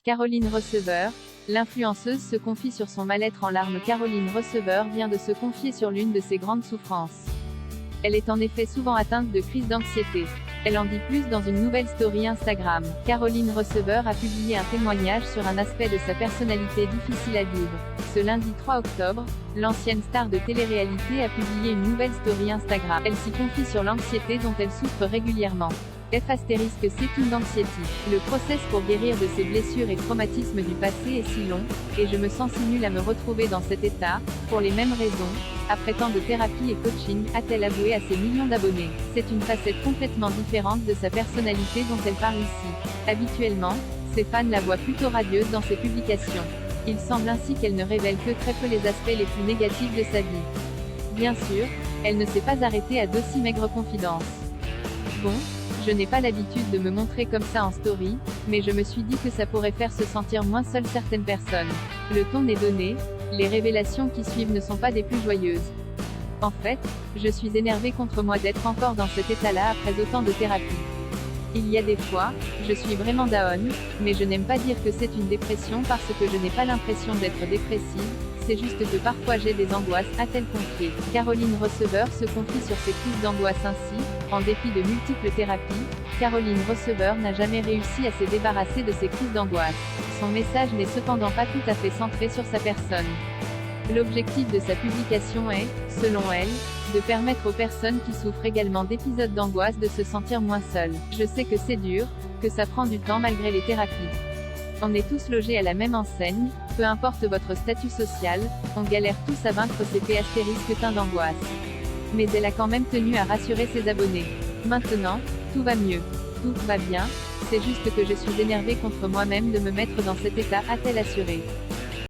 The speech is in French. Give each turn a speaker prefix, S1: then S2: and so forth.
S1: Caroline Receveur, l'influenceuse se confie sur son mal-être en larmes. Caroline Receveur vient de se confier sur l'une de ses grandes souffrances. Elle est en effet souvent atteinte de crises d'anxiété. Elle en dit plus dans une nouvelle story Instagram. Caroline Receveur a publié un témoignage sur un aspect de sa personnalité difficile à vivre. Ce lundi 3 octobre, l'ancienne star de télé-réalité a publié une nouvelle story Instagram. Elle s'y confie sur l'anxiété dont elle souffre régulièrement. C'est une anxiété. Le process pour guérir de ses blessures et traumatismes du passé est si long, et je me sens si nulle à me retrouver dans cet état, pour les mêmes raisons, après tant de thérapie et coaching, a-t-elle avoué à ses millions d'abonnés. C'est une facette complètement différente de sa personnalité dont elle parle ici. Habituellement, ses fans la voient plutôt radieuse dans ses publications. Il semble ainsi qu'elle ne révèle que très peu les aspects les plus négatifs de sa vie. Bien sûr, elle ne s'est pas arrêtée à d'aussi maigres confidences. Bon, je n'ai pas l'habitude de me montrer comme ça en story, mais je me suis dit que ça pourrait faire se sentir moins seule certaines personnes. Le ton est donné, les révélations qui suivent ne sont pas des plus joyeuses. En fait, je suis énervée contre moi d'être encore dans cet état-là après autant de thérapie. Il y a des fois, je suis vraiment down, mais je n'aime pas dire que c'est une dépression parce que je n'ai pas l'impression d'être dépressive, c'est juste que parfois j'ai des angoisses, a-t-elle confié. Caroline Receveur se confie sur ses crises d'angoisse ainsi, en dépit de multiples thérapies, Caroline Receveur n'a jamais réussi à se débarrasser de ses crises d'angoisse. Son message n'est cependant pas tout à fait centré sur sa personne. L'objectif de sa publication est, selon elle, de permettre aux personnes qui souffrent également d'épisodes d'angoisse de se sentir moins seules. Je sais que c'est dur, que ça prend du temps malgré les thérapies. On est tous logés à la même enseigne, peu importe votre statut social, on galère tous à vaincre ces teints d'angoisse. Mais elle a quand même tenu à rassurer ses abonnés. Maintenant, tout va mieux. Tout va bien, c'est juste que je suis énervée contre moi-même de me mettre dans cet état, a-t-elle assuré.